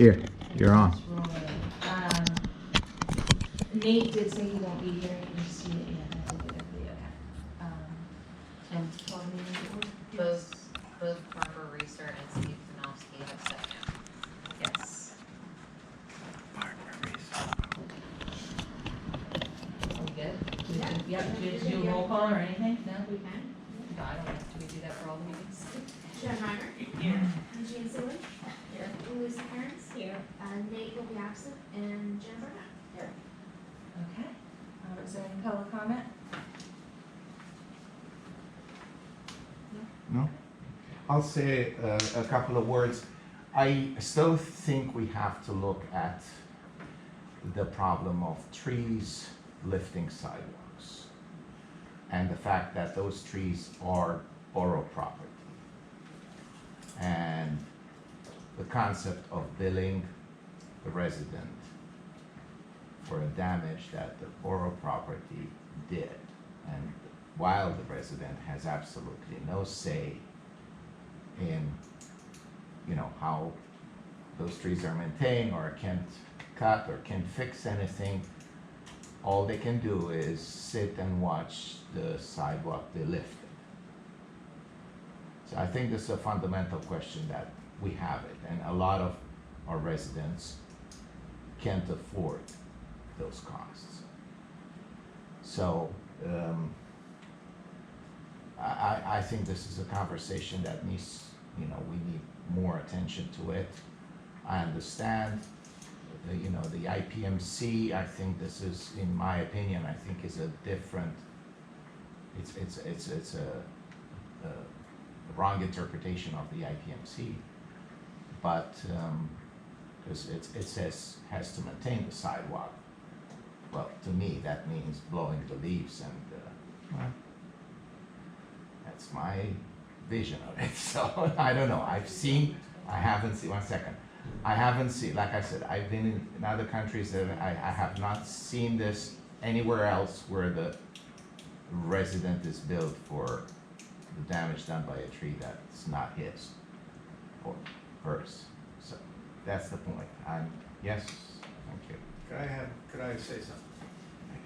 Here, you're on. Nate did say he won't be here, you can see it, yeah, I did get everybody, okay. And 12 meetings order? Both Barbara Reeser and Steve Panofsky have said no. Yes. Are we good? Yeah, do we do a roll call or anything? No? We can. No, I don't have to, we do that for all the meetings? Jen Reiner. Here. Eugene Seelig. Here. Louisa Kearns. Here. Nate will be absent, and Jen Burnett. Here. Okay. Is there any public comment? No? I'll say a couple of words. I still think we have to look at the problem of trees lifting sidewalks and the fact that those trees are borough property. And the concept of billing the resident for the damage that the borough property did. And while the resident has absolutely no say in, you know, how those trees are maintained or can't cut or can't fix anything, all they can do is sit and watch the sidewalk be lifted. So I think this is a fundamental question that we have it, and a lot of our residents can't afford those costs. So I think this is a conversation that needs, you know, we need more attention to it. I understand, you know, the IPMC, I think this is, in my opinion, I think is a different, it's a wrong interpretation of the IPMC. But, because it says has to maintain the sidewalk. Well, to me, that means blowing the leaves, and that's my vision of it. So I don't know. I haven't seen, one second. I haven't seen, like I said, I've been in other countries that I have not seen this anywhere else where the resident is billed for the damage done by a tree that's not his or hers. So that's the point. Yes, thank you. Could I say something?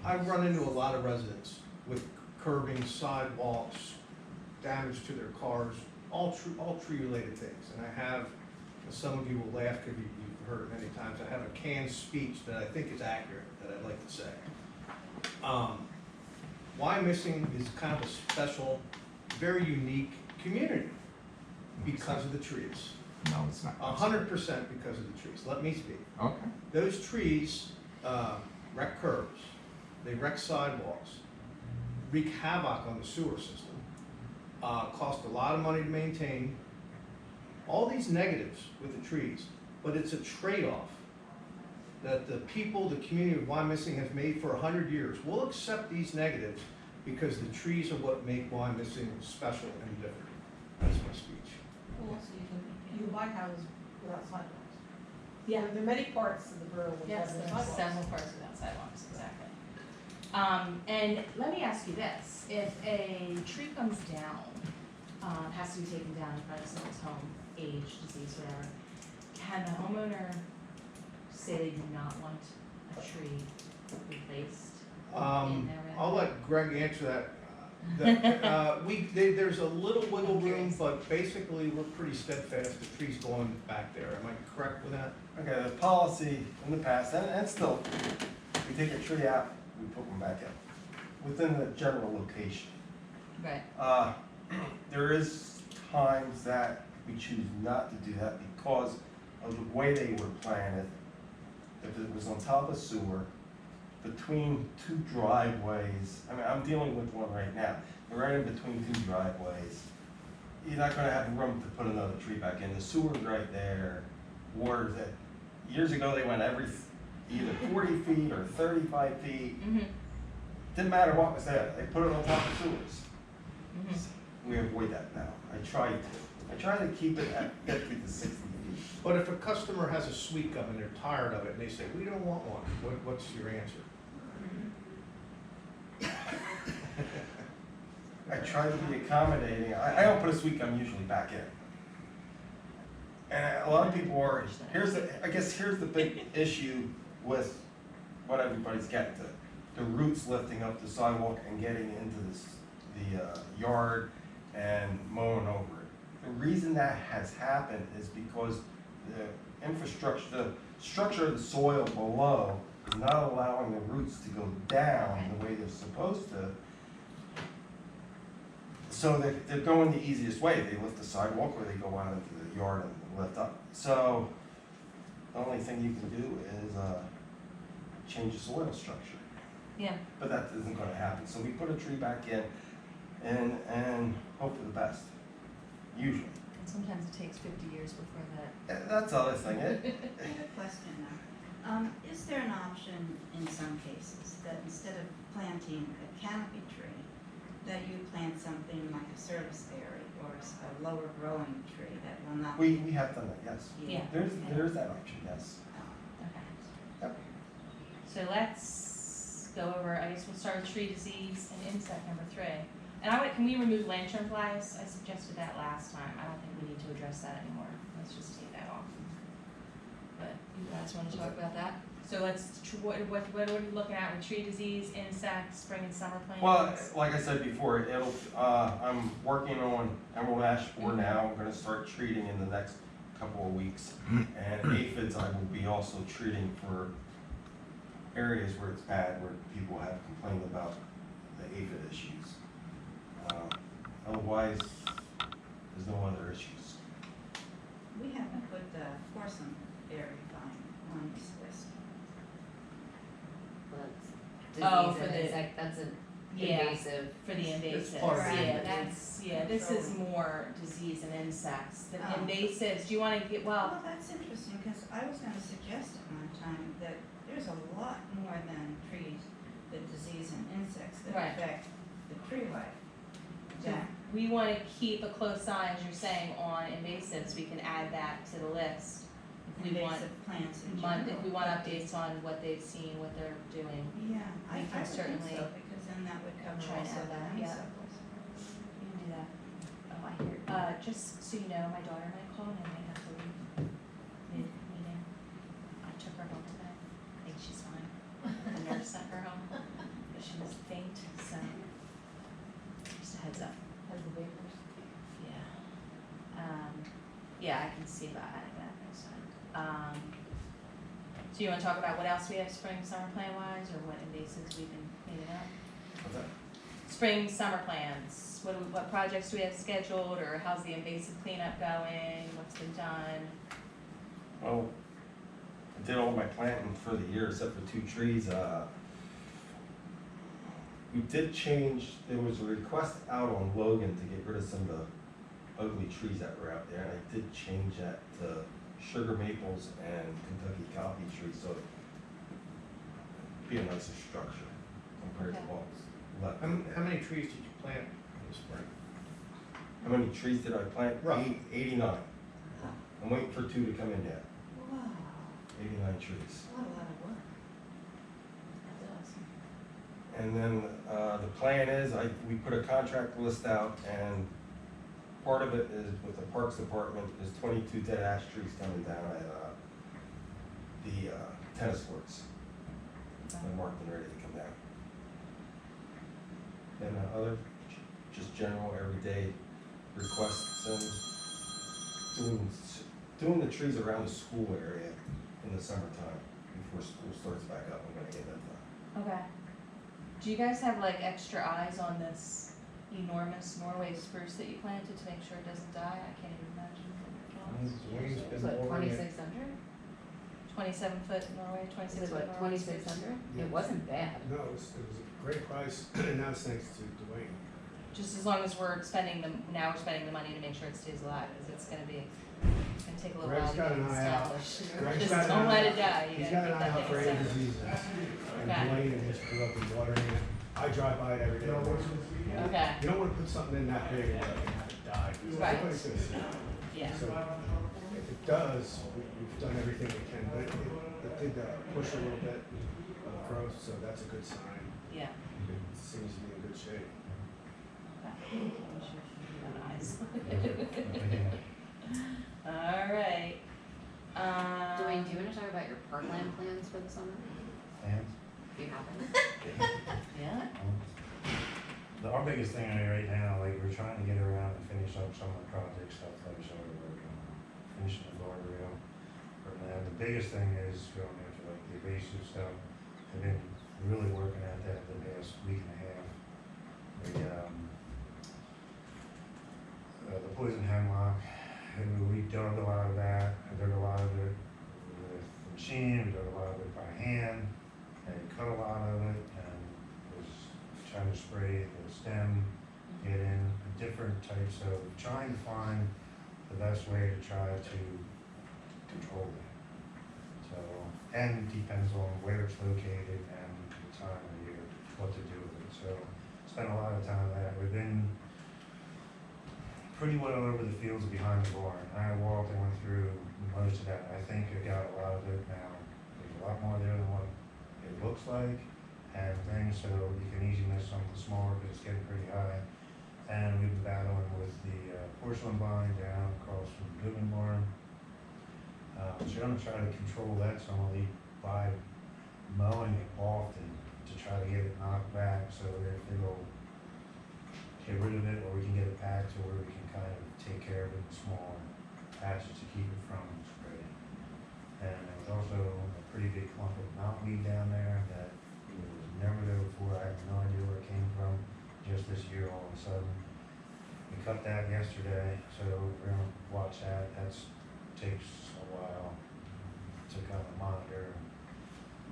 I've run into a lot of residents with curbing, sidewalks, damage to their cars, all tree related things. And I have, some of you will laugh because you've heard it many times, I have a canned speech that I think is accurate that I'd like to say. Wyomissing is kind of a special, very unique community because of the trees. No, it's not. 100% because of the trees. Let me speak. Okay. Those trees wreck curbs, they wreck sidewalks, wreak havoc on the sewer system, cost a lot of money to maintain. All these negatives with the trees, but it's a trade-off that the people, the community of Wyomissing has made for 100 years. We'll accept these negatives because the trees are what make Wyomissing special and different. That's my speech. Well, also you can buy houses without sidewalks. Yeah. There are many parts of the borough with Yes, no there's sidewalks. several parts without sidewalks, exactly. And let me ask you this, if a tree comes down, has to be taken down in front of someone's home, age, disease, whatever, can the homeowner say they do not want a tree replaced in their I'll let Greg answer that. There's a little wiggle room, but basically we're pretty steadfast. The tree's going back there. Am I correct with that? Okay, the policy in the past, and still, we take a tree out, we put one back in, within the general location. Right. There is times that we choose not to do that because of the way they were planted. If it was on top of sewer, between two driveways, I mean, I'm dealing with one right now, they're right in between two driveways. You're not gonna have room to put another tree back in. The sewer's right there, water's that, years ago they went every, either 40 feet or 35 feet. Mm-hmm. Didn't matter what was there, they put it on top of sewers. Mm-hmm. We avoid that now. I try to keep it at 50 to 60 feet. But if a customer has a sweet gum and they're tired of it and they say, we don't want one, what's your answer? I try to be accommodating. I don't put a sweet gum usually back in. And a lot of people are, I guess here's the big issue with what everybody's getting to. The roots lifting up the sidewalk and getting into the yard and mowing over it. The reason that has happened is because the infrastructure, the structure of the soil below is not allowing the roots to go down the way they're supposed to. So they're going the easiest way. They lift the sidewalk or they go out into the yard and lift up. So the only thing you can do is change the soil structure. Yeah. But that isn't gonna happen. So we put a tree back in and hope for the best, usually. And sometimes it takes 50 years before that. And that's the other thing. I have a question now. Is there an option in some cases that instead of planting a canopy tree, that you plant something like a service berry or a lower growing tree that will not? We have done that, yes. Yeah. There's that option, yes. Okay. Yep. So let's go over, I guess we'll start with tree disease and insect number 3. And can we remove lantern flies? I suggested that last time. I don't think we need to address that anymore. Let's just take that off. But you guys want to talk about that? So what are we looking at with tree disease, insects, spring and summer plantings? Well, like I said before, I'm working on emerald ash borer now. I'm gonna start treating in the next couple of weeks. And aphids I will be also treating for areas where it's bad, where people have complained about the aphid issues. Otherwise, there's no other issues. We haven't put the foursome berry vine on this list. Well, Oh, that's for disease the- and insect, that's an Yeah. invasive. For the invasives, part of it. this is more disease and insects. The Oh. invasives, do you wanna get, Well, that's interesting, because I was gonna suggest at one time that there's a lot more than trees, the disease and insects that Right. affect the tree life. Yeah. we wanna keep a close eye, as you're saying, on invasives, we can add that to the list. If we want, Invasive plants in general. if we want updates on what they've seen, what they're doing. Yeah, We I can would think certainly so, because then that would cover try and also add the that, yeah. honeysuckles. We can do that. Oh, I hear, just so you know, my daughter might call and I might have to leave mid-meeting. I took her home today. I think she's fine. The nurse sent her home, but she was faint, so just a heads up. Has the vapors? Yeah. Yeah, I can see about adding that next time. So you wanna talk about what else we have spring, summer plan wise, or what invasives we've been cleaning up? What's that? Spring, summer plans, what projects do we have scheduled, or how's the invasive cleanup going, what's been done? Well, I did all my planting for the year except for 2 trees. We did change, there was a request out on Logan to get rid of some of the ugly trees that were out there, and I did change that to sugar maples and Kentucky coffee trees, so it'd be a nicer structure compared to Okay. what was left. How many trees did you plant in the spring? How many trees did I plant? Roughly. 89. I'm waiting for 2 to come in yet, Wow, 89 trees. what a lot of work. That's awesome. And then the plan is, we put a contract list out, and part of it is with the Parks Department, is 22 dead ash trees coming down at the tennis courts. They're marked and ready to come down. And other, just general everyday requests, and doing the trees around the school area in the summertime, before school starts back up, I'm gonna get that done. Okay. Do you guys have like extra eyes on this enormous Norway spruce that you planted to make sure it doesn't die? I can't even imagine what it was. Dwayne's It's been what, watering it. 2,600? 27-foot Norway, Is 26 it foot what, Norway spruce. 2,600? Yeah. It wasn't bad. No, it was a great price, and now it's thanks to Dwayne. Just as long as we're spending the money to make sure it stays alive, because it's gonna take a little while Greg's to got get an eye out. established. Greg's Just got an don't eye let out. it die, you He's gotta got an keep eye that out for thing any established. diseases, and Okay. Dwayne has put up with watering it. I drive by it every day. Okay, You don't wanna put something in that big and have it die, because Right. nobody's gonna see it. yeah, So if it does, we've done everything we can, but it did push a little bit of growth, so that's a good sign. yeah. It seems to be in good shape. Okay. I'm sure you got eyes. Alright. Dwayne, do you wanna talk about your parkland plans for the summer? And Do you have them? Yeah? our biggest thing right now, like, we're trying to get around and finish up some of the project stuff that we started working on, finishing the guardrail. From that, the biggest thing is going after like the evasive stuff. I've been really working at that the past week and a half. The poison hemlock, and we dug a lot of that. I dug a lot of it with the machine, we dug a lot of it by hand, and cut a lot of it, and was trying to spray the stem, get in different types of, trying to find the best way to try to control that. So, and depends on where it's located and the time of year, what to do with it. So, spent a lot of time on that. We've been pretty well over the fields behind the barn. I walked and went through most of that. I think I got a lot of it now. There's a lot more there than what it looks like and things, so you can easily miss something smaller because it's getting pretty high. And we've been battling with the porcelain vine down across from the Goodman barn. So I'm gonna try to control that, so I'm gonna leave by mowing it often to try to get it knocked back so that it'll get rid of it, or we can get it back to where we can kind of take care of it in smaller patches to keep it from spreading. And there was also a pretty big clump of knotweed down there that was never there before. I have no idea where it came from, just this year all of a sudden. We cut that yesterday, so we're gonna watch that. Takes a while to kind of monitor and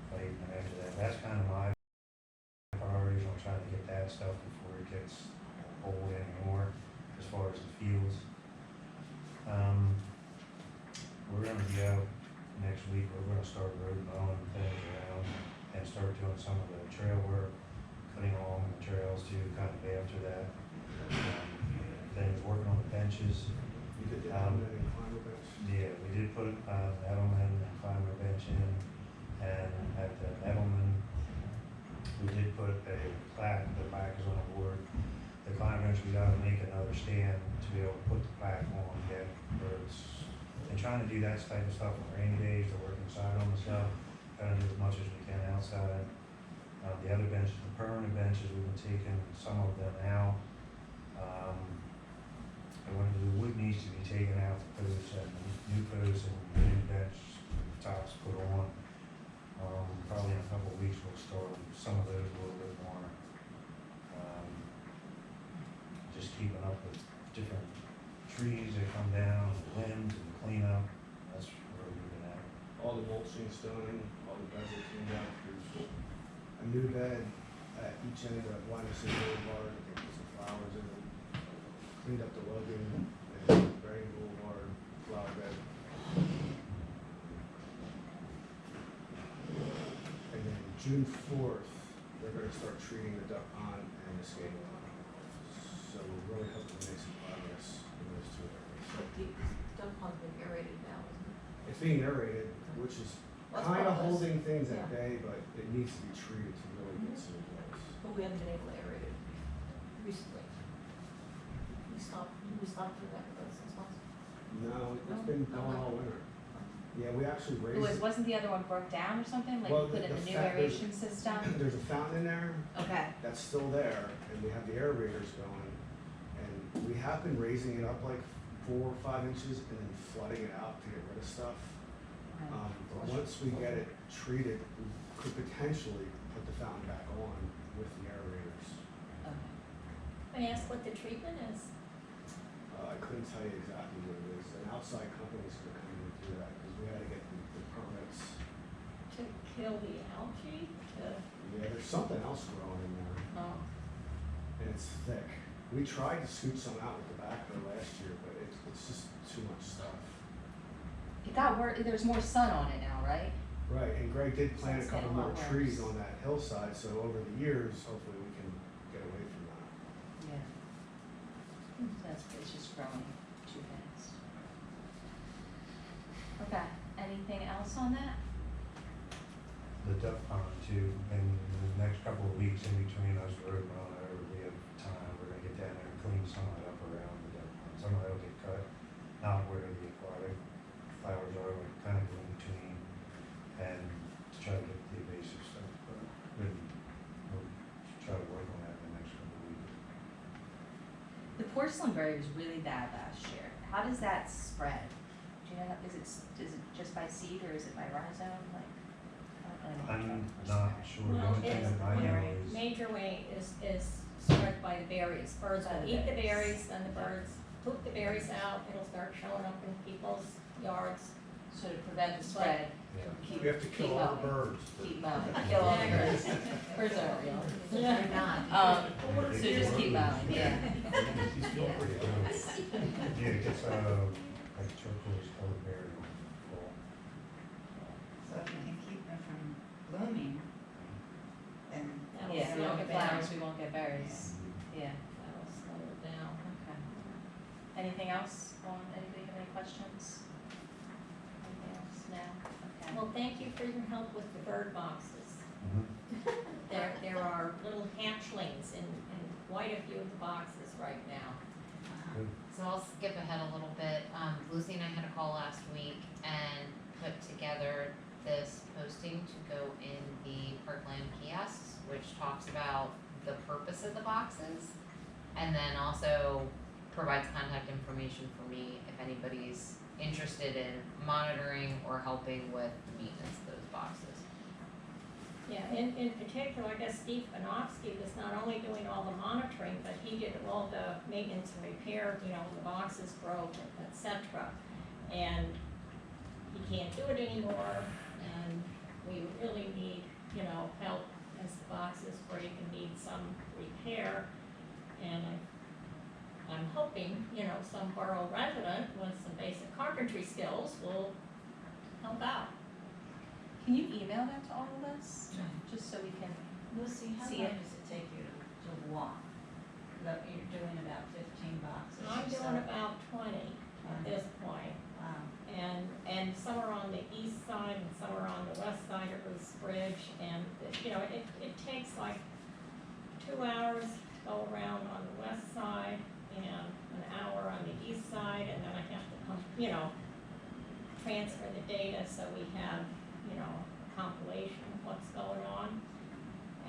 fight, and after that, that's kind of my priorities. I'm trying to get that stuff before it gets old anymore, as far as the fields. We're gonna be out next week. We're gonna start road mowing things around and start doing some of the trail work, cutting along the trails too, kind of after that. Things, working on the benches. You did the Edelman and climber bench? Yeah, we did put Edelman and climber bench in, and at the Edelman, we did put a plaque. The plaque is on the board. The climber bench, we gotta make another stand to be able to put the plaque on, get birds. And trying to do that type of stuff on rainy days, to work inside on the stuff, trying to do as much as we can outside. The other benches, the permanent benches, we've been taking some of them out. The wood needs to be taken out, the posts and new posts and new bench tops put on. Probably in a couple of weeks we'll start some of those a little bit more. Just keeping up with different trees that come down, the limbs and cleanup. That's where we've been at. All the mulching's done, all the beds are cleaned out, there's a new bed at each end of Wyomissing Road, I think there's some flowers in it. Cleaned up the Logan and Berry Boulevard flower bed. And then June 4th, they're gonna start treating the duck pond and the skate pond. So we're really hoping to make some progress in those two areas. But the duck pond's been aerated now, isn't it? It's being aerated, which is That's kind of progress. holding things at Yeah. bay, but it needs to be treated to really get some results. But we haven't been able to aerate it recently. We stopped doing that for about 6 months. No, it's No? been Oh, going no. all winter. Yeah, we actually raised. Wasn't the other one broke down or something? Like Well, you put in the the new fa- there's- aeration system? There's a fountain in there Okay. that's still there, and we have the aerators going. And we have been raising it up like 4 or 5 inches and then flooding it out to get rid of stuff. But once we get it treated, we could potentially put the fountain back on with the aerators. Okay. May I ask what the treatment is? I couldn't tell you exactly what it is. An outside company's gonna come in and do that, because we had to get the permits. To kill the algae? Yeah, there's something else growing in there, Oh, and it's thick. We tried to scoot some out with the backhoe last year, but it's just too much stuff. It got worse, there's more sun on it now, right? Right, and Greg did plant a it's couple getting a more lot trees worse. on that hillside, so over the years, hopefully we can get away from that. Yeah. It's just growing too fast. Okay, anything else on that? The duck pond too, in the next couple of weeks in between us road mowing, whenever we have time, we're gonna get down there and clean some of it up around the duck pond. Some of that'll get cut, not where the aquatic flowers are, like kind of in between, and to try to get the invasive stuff, but we'll try to work on that in the next couple of weeks. The porcelain berry was really bad last year. How does that spread? Do you know, is it just by seed or is it by rhizome? Like, I don't really know. I'm not sure, the Well, only thing it's, that I know is. major way is spread by the berries. Birds By will the eat the berries. berries, then the birds poop the berries out, it'll start showing up in people's yards. So to prevent the spread, Yeah. keep, We have to keep kill all the mowing. birds. Keep mowing, kill all the birds. Birds aren't real. They're not. So just keep mowing, yeah. Yeah, it gets, like turquoise colored berry in the fall. So if we can keep them from blooming, then. That'll Yeah, we slow won't it get down. flowers, we won't get berries. Yeah. That'll slow it down. Okay. Anything else on, anybody have any questions? Anything else? No? Okay. Well, thank you for your help with the bird boxes. Mhm. There are little hatchlings in quite a few of the boxes right now. So I'll skip ahead a little bit. Lucy and I had a call last week and put together this posting to go in the Parkland kiosks, which talks about the purpose of the boxes, and then also provides contact information for me if anybody's interested in monitoring or helping with the maintenance of those boxes. Yeah, in particular, I guess Steve Panofsky was not only doing all the monitoring, but he did all the maintenance and repair, you know, when the boxes broke, et cetera. And he can't do it anymore, and we really need, you know, help as the boxes break and need some repair. And I'm hoping, you know, some borough resident with some basic carpentry skills will help out. Can you email that to all of us? Just so we can, Lucy, how See long it. does it take you to walk? That you're doing about 15 boxes I'm or so? doing about 20 at this point. Wow. And some are on the east side and some are on the west side of this bridge, and, you know, it takes like 2 hours to go around on the west side and an hour on the east side, and then I have to come, you know, transfer the data so we have, you know, a compilation of what's going on.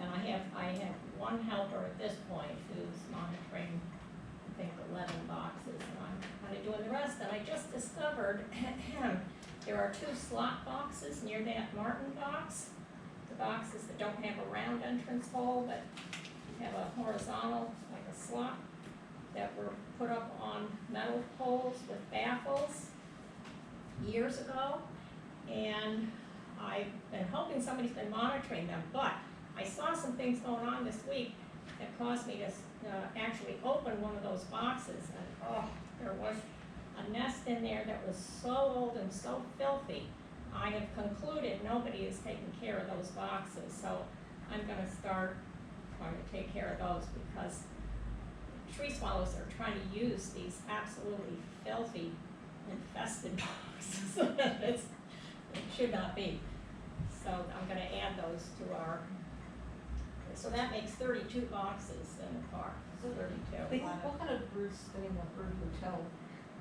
And I have one helper at this point who's monitoring, I think, 11 boxes, and I'm kind of doing the rest. And I just discovered there are 2 slot boxes near that Martin box. The boxes that don't have a round entrance hole, but have a horizontal, like a slot, that were put up on metal poles with baffles years ago. And I've been hoping somebody's been monitoring them, but I saw some things going on this week that caused me to actually open one of those boxes, and oh, there was a nest in there that was so old and so filthy. I have concluded nobody is taking care of those boxes, so I'm gonna start trying to take care of those, because tree swallows are trying to use these absolutely filthy, infested boxes. It should not be. So I'm gonna add those to our, so that makes 32 boxes in the park, 32. What kind of birds, I mean, the bird hotel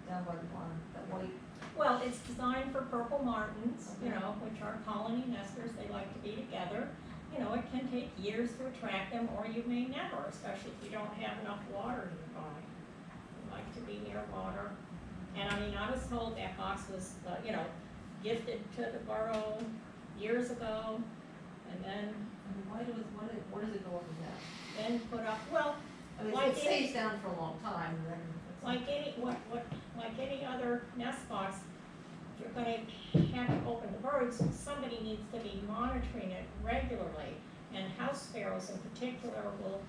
down by the barn, that white? Well, it's designed for purple martins, you Okay. know, which are colony nesters, they like to be together. You know, it can take years to attract them, or you may never, especially if you don't have enough water nearby. They like to be near water. And I mean, I was told that box was, you know, gifted to the borough years ago, and then Why does it go up and down? put up, well, I mean, Like it stays down for a long time, and then it's like any other nest box, if you're gonna have it open to birds, somebody needs to be monitoring it regularly. And house sparrows in particular will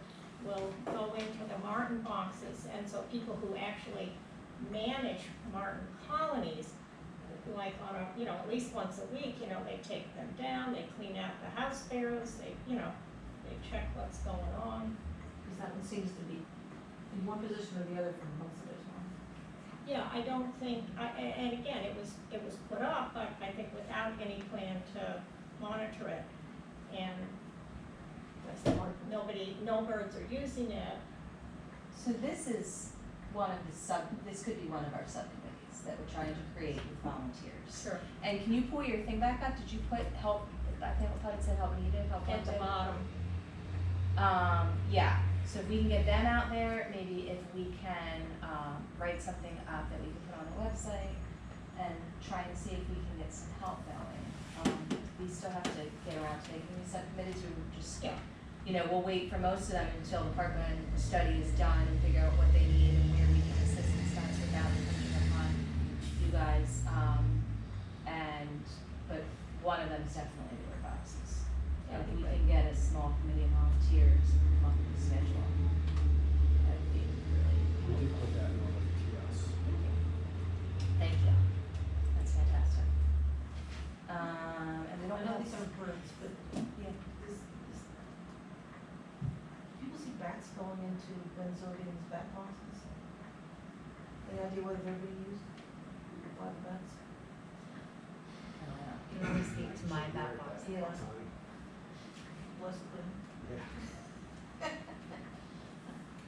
go into the martin boxes, and so people who actually manage martin colonies, like on a, you know, at least once a week, you know, they take them down, they clean out the house sparrows, they, you know, they check what's going on. because that one seems to be in one position or the other for most of the time. Yeah, I don't think, and again, it was put up, but I think without any plan to monitor it. And That's the hard part. no birds are using it. so this is one of the this could be one of our subcommittees. that we're trying to create with volunteers. Sure. And can you pull your thing back up? Did you put help, I think I thought it said help needed, help At the wanted? bottom. Yeah, so if we can get them out there, maybe if we can, write something up that we can put on the website and try and see if we can get some help going. We still have to get around to making these subcommittees, we were just, Yeah. you know, we'll wait for most of them until the Parkland study is done and figure out what they need and where we can assist and stuff without depending upon you guys. But one of them is definitely the boxes. Yeah, If that'd be we great. can get a small committee of volunteers and come up with a schedule, that would be really We did put that in all the kiosks. Thank you. That's fantastic. And we don't I know have. these aren't birds, but Yeah. people see bats going into Benzodian's bat boxes. Any idea whether they're being used by the bats? I don't know. You can only speak to my bat box. Yeah. Time. Bless them. Yeah.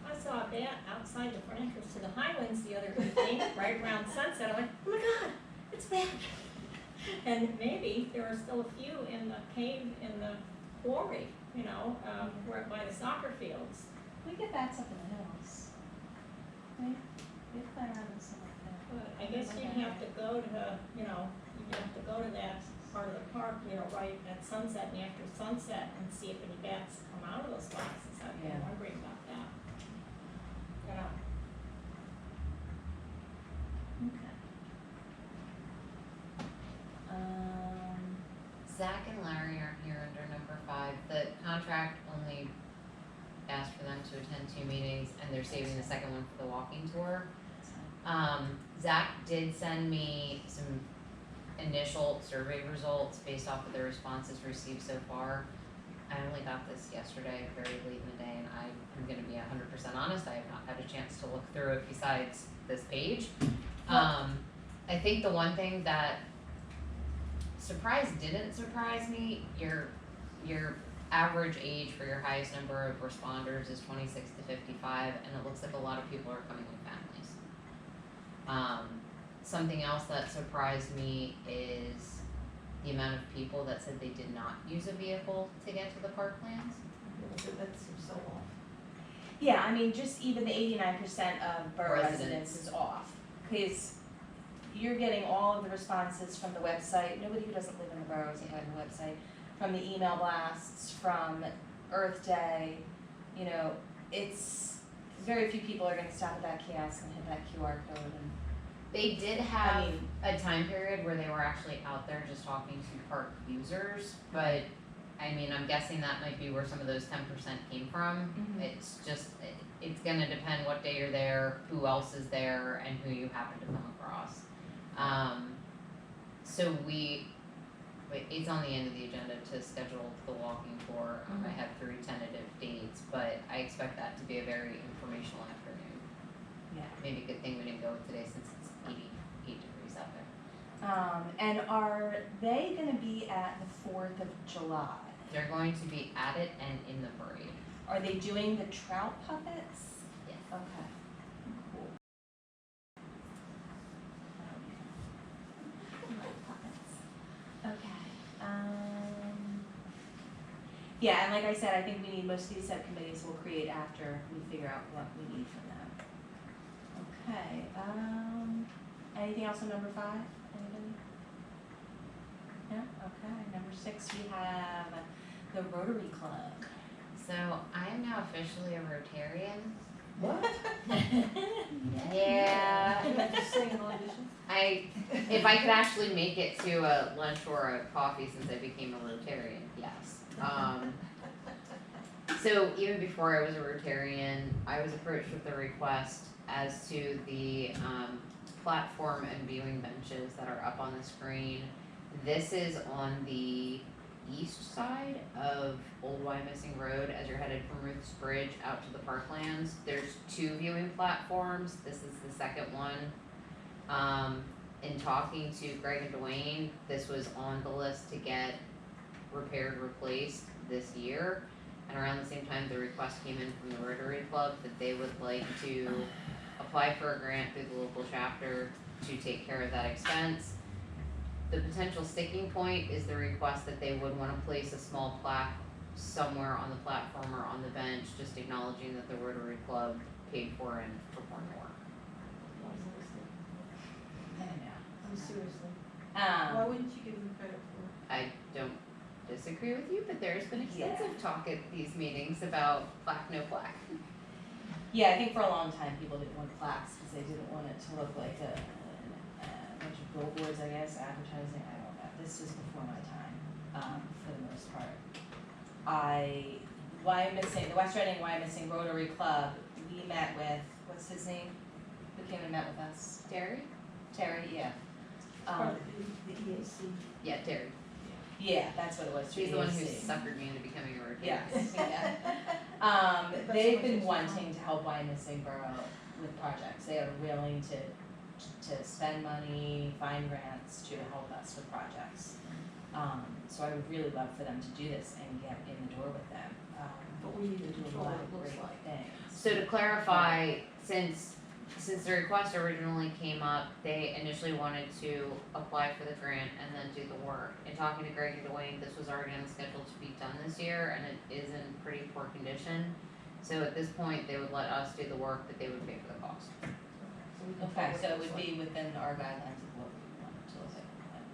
I saw a bat outside the front entrance to the Highlands the other evening, right around sunset. I went, oh my God, it's a bat. And maybe there are still a few in the cave in the quarry, you know, where by the soccer fields. We get bats up in the hills. Right? We fly around in some like that. But I guess you'd have to go to, you know, you'd have to go to that part of the park, you know, right at sunset and after sunset and see if any bats come out of those boxes. I've been Yeah. wondering about that. You know, Okay. Zach and Larry aren't here under number 5. The contract only asked for them to attend 2 meetings, and they're saving the second one for the walking tour. Zach did send me some initial survey results based off of the responses received so far. I only got this yesterday, very late in the day, and I'm gonna be 100% honest, I have not had a chance to look through it besides this page. I think the one thing that didn't surprise me, your average age for your highest number of responders is 26 to 55, and it looks like a lot of people are coming with families. Something else that surprised me is the amount of people that said they did not use a vehicle to get to the Parklands. That seems so off. Yeah, I mean, just even the 89% of borough Residents. residents is off, because you're getting all of the responses from the website, nobody who doesn't live in the borough isn't going to the website, from the email blasts, from Earth Day, you know, it's, very few people are gonna stop at that kiosk and hit that QR code and, They did I have mean, a time period where they were actually out there just talking to park users, but I mean, I'm guessing that might be where some of those 10% came from. Mhm. It's just, it's gonna depend what day you're there, who else is there, and who you happen to come across. So it's on the end of the agenda to schedule the walking tour. I have 3 tentative dates, but I expect that to be a very informational afternoon. yeah. Maybe a good thing we didn't go with today since it's 88 degrees out there. And are they gonna be at the 4th of July? They're going to be at it and in the parade. Are they doing the trout puppets? Yes. Okay, cool. Okay, yeah, and like I said, I think we need, most of these subcommittees we'll create after we figure out what we need from them. Okay, anything else on number 5? Anybody? No? Okay, number 6, we have the Rotary Club. So I am now officially a Rotarian. What? Yeah. Just saying an audition? If I could actually make it to a lunch or a coffee since I became a Rotarian, yes. So even before I was a Rotarian, I was approached with a request as to the platform and viewing benches that are up on the screen. This is on the east side of Old Wyomissing Road as you're headed from Ruth's Bridge out to the Parklands. There's 2 viewing platforms. This is the second one. In talking to Greg and Dwayne, this was on the list to get repaired, replaced this year. And around the same time, the request came in from the Rotary Club that they would like to apply for a grant through the local chapter to take care of that expense. The potential sticking point is the request that they would wanna place a small plaque somewhere on the platform or on the bench, just acknowledging that the Rotary Club paid for and performed the work. I don't know. Seriously, why Um, wouldn't you give them credit for it? I don't disagree with you, but there's been extensive talk at these meetings about plaque, no plaque. yeah, I think for a long time, people didn't want plaques, cause they didn't want it to look like a bunch of billboards, I guess, advertising, I don't know, this was before my time, for the most part. The West Reading Wyomissing Rotary Club, we met with, what's his name? Who came and met with us? Terry? Terry, yeah. Part of the EAC. Yeah, Terry. Yeah, that's what it was. She's the one who EAC. suckered me into becoming a Rotary. Yes, yeah. That's They've what been makes it wanting to help Wyomissing Borough with projects. They are willing to spend money, find grants to help us with projects. So I would really love for them to do this and get in the door with them. But we need to do a control lot what of it looks great like. things. So to clarify, since the request originally came up, they initially wanted to apply for the grant and then do the work. In talking to Greg and Dwayne, this was already on the schedule to be done this year, and it is in pretty poor condition. So at this point, they would let us do the work, but they would pay for the cost. So we can Okay, follow so it looks would like. be within our guidelines of what we want to look like.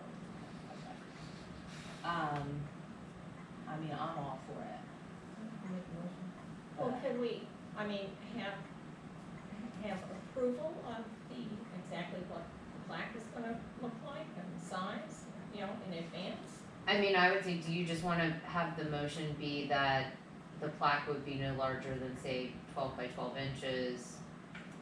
Okay. I mean, I'm all for it. I'll make a motion. Well, can we, I mean, have approval of exactly what the plaque is gonna look like and the size, in advance? I mean, I would say, do you just wanna have the motion be that the plaque would be no larger than, say, 12 by 12 inches?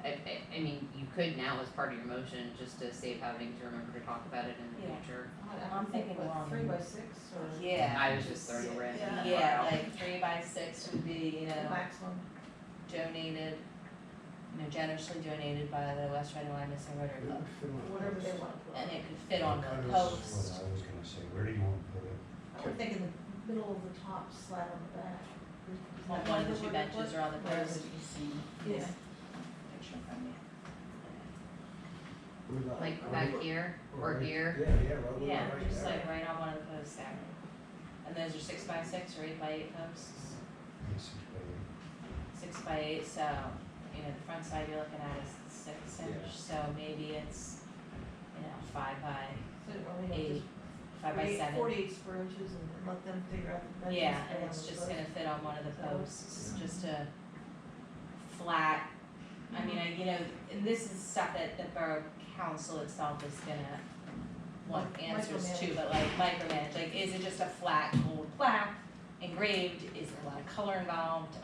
I mean, you could now as part of your motion, just to save having to remember to talk about it in the Yeah. future. I'm thinking what, along 3 the- by 6 or? Yeah. I was just throwing a random Yeah. number Yeah, out. like 3 by 6 would be, The maximum. donated, generously donated by the West Reading Wyomissing Rotary Club. Whatever they want to put. And it could fit on the That's post. what I was gonna say, where do you want to put it? I would think in the middle of the top, slab on the back. On one of the two benches or on the Whatever post. you see. Yeah. Yeah. Picture from me. Like back here, or here? Yeah, right. Yeah, just like right on one of the posts there. And those are 6 by 6 or 8 by 8 posts. 6 by 8, so, the front side you're looking at is 6 inch, Yeah. so maybe it's, 5 by So, I mean, 8, just 5 by 7. 48 square inches and let them figure out the measurements. Yeah, put and on it's the just post. gonna fit on one of the So, posts, yeah. just a flat, I mean, and this is stuff that the borough council itself is gonna want answers to, Micromanage. but like micromanage, like, is it just a flat gold plaque engraved, is there a lot of color involved,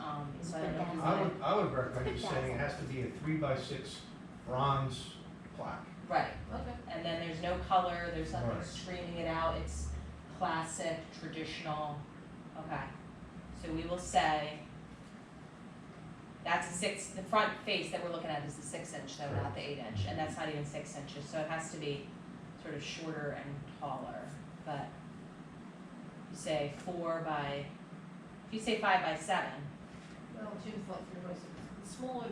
so I don't know. if it's like- I would recommend you saying it has to be a 3 by 6 bronze plaque. Right, Okay. and then there's no color, there's nothing Right. screaming it out, it's classic, traditional, okay. So we will say, that's the front face that we're looking at is the 6 inch though, not the 8 inch, and that's not even 6 inches, so it has to be sort of shorter and taller, but you say 4 by, if you say 5 by 7, Well, Jim's thought 3 by 6. Smaller,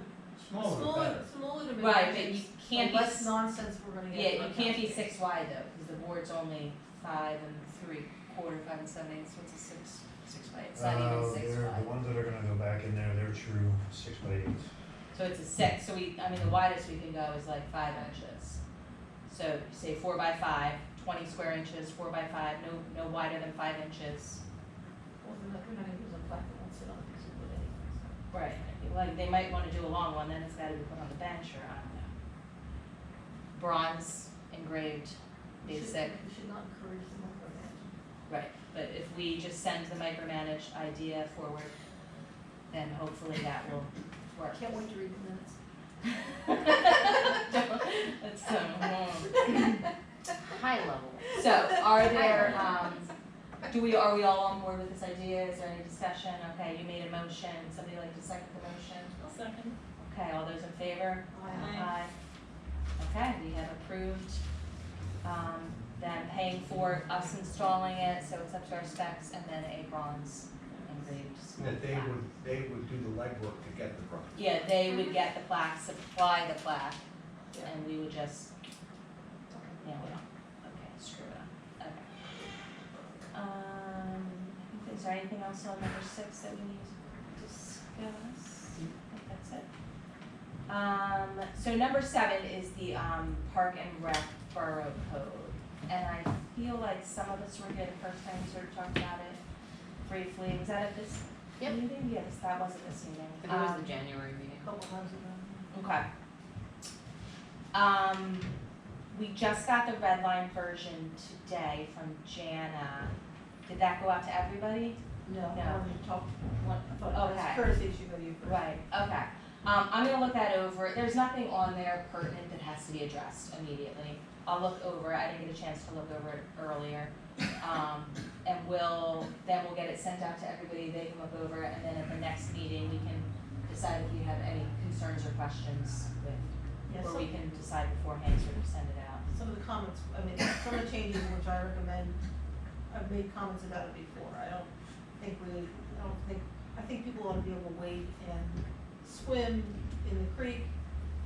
Smaller the better. smaller to make. right, but you can't be. Less nonsense we're gonna get. Yeah, you from can't be council. 6 wide though, because the board's only 5 3/4, 5 7/8, what's a 6 by 8? It's not even 6 The wide. ones that are gonna go back in there, they're true 6 by 8. So it's a 6, so the widest we can go is like 5 inches. So you say 4 by 5, 20 square inches, 4 by 5, no wider than 5 inches. Well, we're not gonna use a plaque that won't sit on a piece of wood anyway, so. Right, like they might wanna do a long one, then it's gotta be put on the bench, or I don't know. Bronze engraved, We should- basic. We should not encourage the micromanaging. Right, but if we just send the micromanaged idea forward, then hopefully that will work. Can't wait to read the minutes. That's so, High level. so are there, are we all on board with this idea? Is there any discussion? Okay, you made a motion, somebody like to second the motion? I'll second. Okay, all those in favor? Aye. Okay, we have approved, them paying for us installing it, so it's up to our specs, and then a bronze engraved small That plaque. they would do the legwork to get the bronze. Yeah, they would get the plaque, supply the plaque, Yeah. and we would just Yeah, we don't, okay, screw it up, okay. I think, is there anything else on number 6 that we need to discuss? I think that's it. So number 7 is the, Park and Rec Borough Code. And I feel like some of us were here the first time we sort of talked about it briefly. Was that at this Yep. meeting? Yes, that was at this meeting. I think it was the January meeting. A couple months ago. Okay. We just got the red line version today from Jana. Did that go out to everybody? No, No. I wanted to talk, I thought it was Okay. courtesy issue with you first. Right, okay. I'm gonna look that over. There's nothing on there pertinent that has to be addressed immediately. I'll look over it. I didn't get a chance to look over it earlier. And we'll get it sent out to everybody. They can look over it, and then at the next meeting, we can decide if you have any concerns or questions with, Yeah, or we can decide beforehand, sort of send it out. some of the comments, I mean, some of the changes which I recommend, I've made comments about it before. I think people ought to be able to wade and swim in the creek,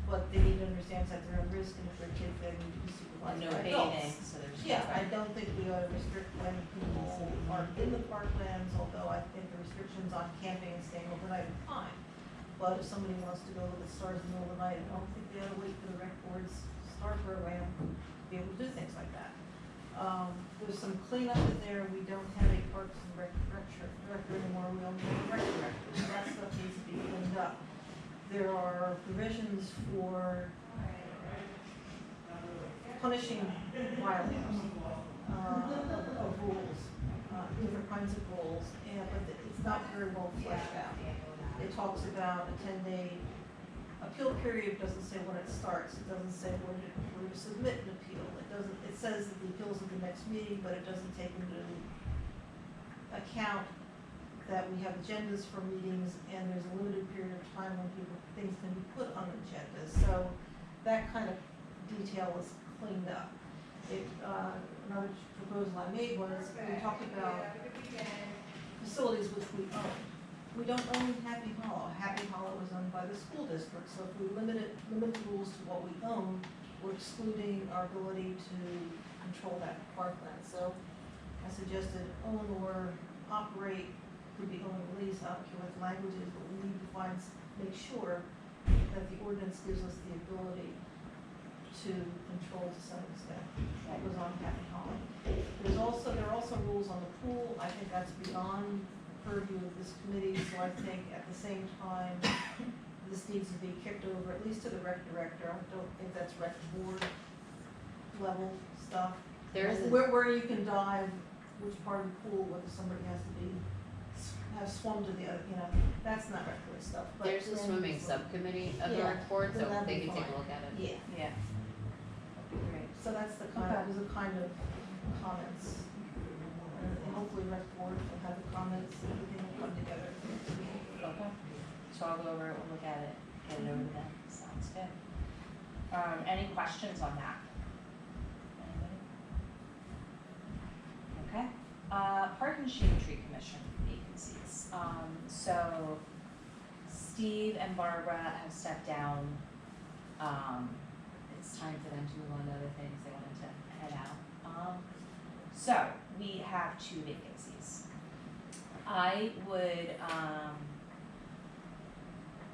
but they need to understand that they're at risk, and if they're kids, they need to be supervised No by bathing, adults. so there's. Yeah, I don't think we ought to restrict when people are in the parklands, although I think the restrictions on camping and staying overnight are fine. But if somebody wants to go look at stars in the middle of the night, I don't think they ought to wait for the rec board's star program to be able to do things like that. There's some cleanup in there. We don't have a Parks and Rec director anymore, we only have a rec director, so that stuff needs to be cleaned up. There are provisions for punishing violators of rules, different kinds of rules, but it's not very well fleshed out. It talks about a 10-day appeal period, doesn't say when it starts, it doesn't say where to submit an appeal. It says that the appeal's at the next meeting, but it doesn't take into account that we have agendas for meetings and there's a limited period of time when things can be put on agendas. So that kind of detail is cleaned up. Another proposal I made was, we talked about facilities which we own. We don't own Happy Hollow. Happy Hollow is owned by the school district, so if we limit the rules to what we own, we're excluding our ability to control that parkland. So I suggested own or operate, could be own or lease, I don't care what the language is, but we need to make sure that the ordinance gives us the ability to control to some extent. That was on Happy Hollow. There are also rules on the pool. I think that's beyond purview of this committee, so I think at the same time, this needs to be kicked over, at least to the rec director. I don't think that's rec board level stuff. Where you can dive, which part of the pool, whether somebody has to have swum to the other, that's not rec board stuff. But There's a then- swimming subcommittee of the Yeah, rec board, then so that'd they be can take a fine. look at it. Yeah, Yeah. Great. so that's the kind of comments. And hopefully rec board will have the comments, and everything will come together. Okay, so I'll go over it, we'll look at it, get it over to them, sounds good. Any questions on that? Anybody? Okay, Park and Shade Tree Commission vacancies. So Steve and Barbara have stepped down. It's time for them to move on to other things, they wanted to head out. So we have 2 vacancies. I would,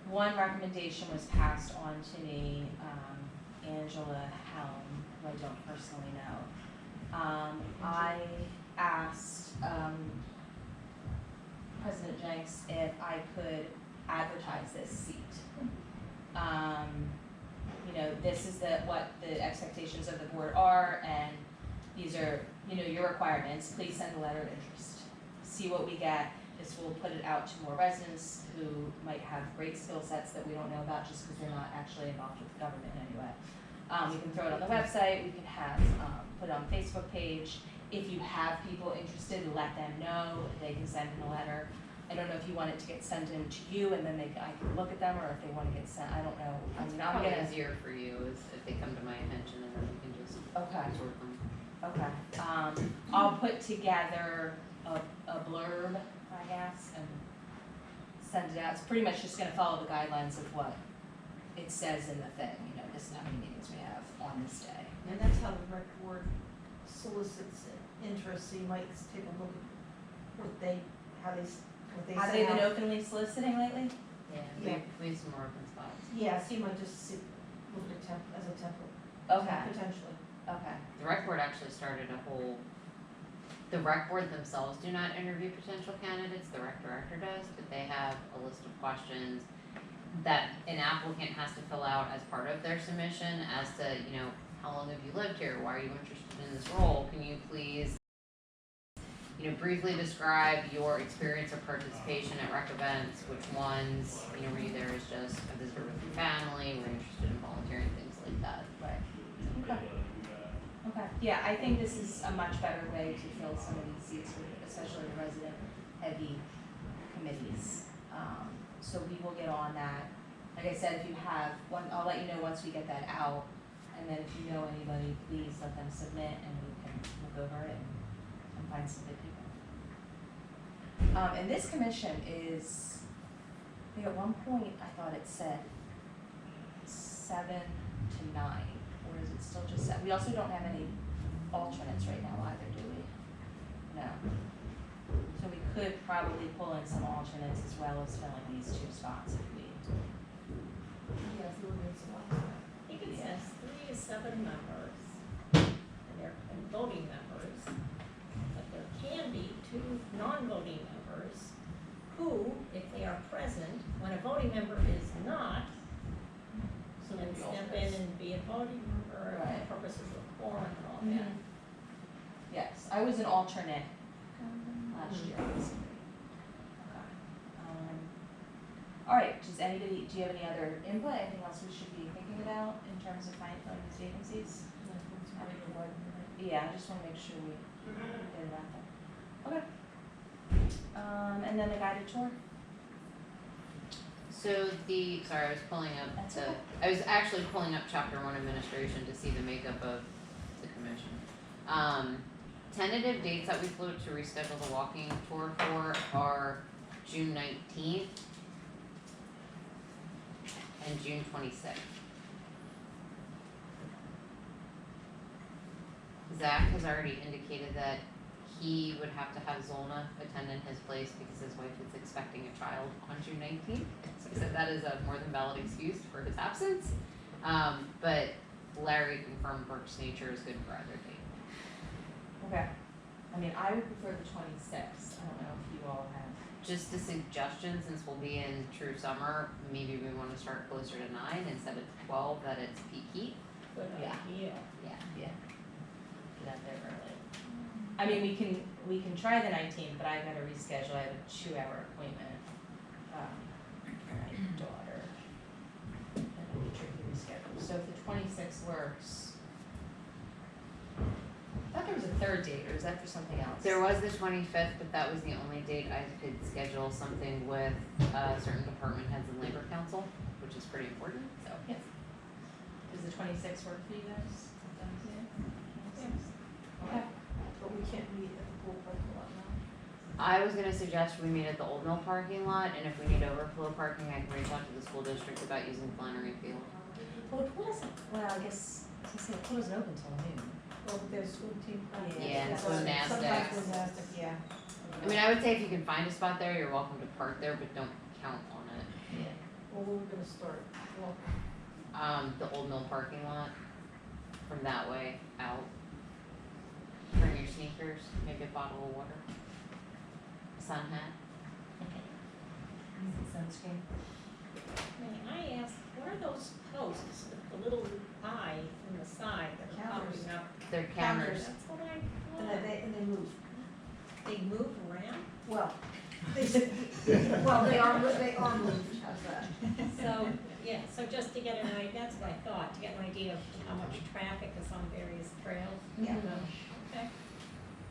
one recommendation was passed on to me, Angela Helm, who I don't personally know. I asked, President Jenks if I could advertise this seat. This is what the expectations of the board are, and these are, your requirements. Please send a letter of interest. See what we get. This will put it out to more residents who might have great skill sets that we don't know about just because they're not actually involved with the government in any way. We can throw it on the website. We can have, put it on the Facebook page. If you have people interested, let them know. They can send in a letter. I don't know if you want it to get sent in to you and then I can look at them, or if they want to get sent, I don't know. I mean, I'm Probably gonna. easier for you is if they come to my attention and then we can just Okay. sort them. Okay, I'll put together a blurb, I guess, and send it out. It's pretty much just gonna follow the guidelines of what it says in the thing, this is how many meetings we have on this day. And that's how the rec board solicits interest, so you might take a look at what they Have they send been out. openly soliciting lately? Yeah, Yeah. we have some more open spots. Yeah, so you might just look at as a template, Okay, potentially. okay. The rec board actually started the rec board themselves do not interview potential candidates, the rec director does, but they have a list of questions that an applicant has to fill out as part of their submission as to, how long have you lived here, why are you interested in this role, can you please, briefly describe your experience or participation at rec events, which ones, were you there as just a visitor with your family, were you interested in volunteering, things like that. Right. Okay. Okay, yeah, I think this is a much better way to fill some of these seats, especially the resident-heavy committees. So we will get on that. Like I said, if you have one, I'll let you know once we get that out. And then if you know anybody, please let them submit and we can look over it and find some good people. And this commission is, I think at one point I thought it said 7 to 9. Or is it still just 7? We also don't have any alternates right now either, do we? No. So we could probably pull in some alternates as well as filling these 2 spots if we. Yeah, if you were doing some. I think it says 3 to 7 members, and they're voting members, but there can be 2 non-voting members who, if they are present, when a voting member is not, So can maybe step in alternates. and be a voting member Right. for purposes of quorum and all Mhm. that. Yes, I was an alternate last year. Okay. All right, do you have any other input, anything else we should be thinking about in terms of filling these vacancies? Yeah, I just wanna make sure we get it out there. Okay. And then the guided tour? So sorry, I was pulling up That's the, okay. I was actually pulling up chapter 1 administration to see the makeup of the commission. Tentative dates that we float to reschedule the walking tour for are June 19th and June 26th. Zach has already indicated that he would have to have Zolna attend in his place because his wife is expecting a child on June 19th. So he said that is a more than valid excuse for his absence. But Larry confirmed Berks Nature is good for either date. Okay. I mean, I would prefer the 26th. I don't know if you all have. Just a suggestion, since we'll be in true summer, maybe we want to start closer to 9 instead of 12, that it's peak heat. Good Yeah. idea. Yeah. Yeah. Get out there early. I mean, we can try the 19th, but I've got to reschedule. I have a 2-hour appointment for my daughter. And it'll be tricky to reschedule. So if the 26th works. I thought there was a 3rd date, or is that for something else? There was the 25th, but that was the only date I could schedule something with certain department heads and labor council, which is pretty important, so. Yes. Does the 26th work for you guys? Okay. But we can't meet at the pool parking lot now. I was gonna suggest we meet at the Old Mill parking lot, and if we need overflow parking, I can reach out to the school district about using Flannery Field. Well, the pool doesn't, well, I guess, I was gonna say, the pool doesn't open until noon. Well, but there's swim team practice. Yeah, That's and why- Sometimes gymnastics. gymnastics, yeah. I mean, I would say if you can find a spot there, you're welcome to park there, but don't count on it. Yeah. Well, we're gonna start walking. The Old Mill parking lot, from that way out. Bring your sneakers, maybe a bottle of water, a sun hat. Sunscreen. May I ask, what are those posts with the little eye in the side that are Counters. popping up? They're cameras. That's what I And thought. they move. They move around? Well, they are moved, how's that? So, yeah, so just to get an idea, that's what I thought, to get an idea of how much traffic is on various trails. Yeah. Okay.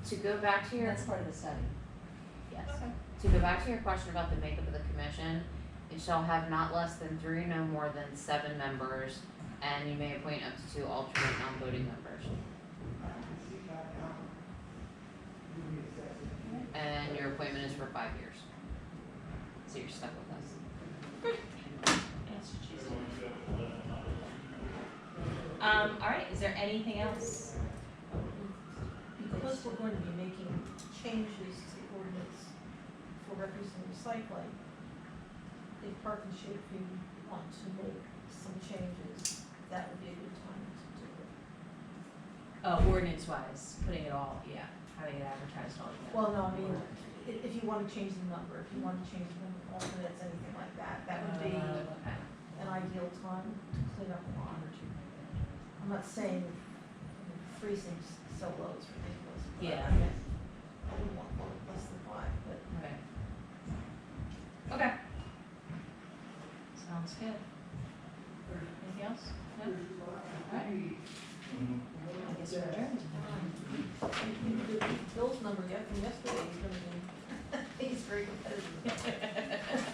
To go back to your, That's part of the study. yes, Okay. to go back to your question about the makeup of the commission, it shall have not less than 3, no more than 7 members, and you may appoint up to 2 alternate non-voting members. And your appointment is for 5 years. So you're stuck with us. All right, is there anything else? Because we're going to be making changes to the ordinance for refuse and recycling, if partnership, if you want to make some changes, that would be a good time to do it. Ordinance wise, putting it all, yeah, having it advertised all together. Well, no, I mean, if you want to change the number, if you want to change the number of alternates, anything like that, that would be Okay. an ideal time to clean up a lot. I'm not saying 3 seems so low, it's ridiculous. But Yeah. I wouldn't want more, less than 5, but. Right. Okay. Sounds good. Anything else? No? Alright. I guess we're adjourned. Bill's number yet from yesterday, he's very competitive.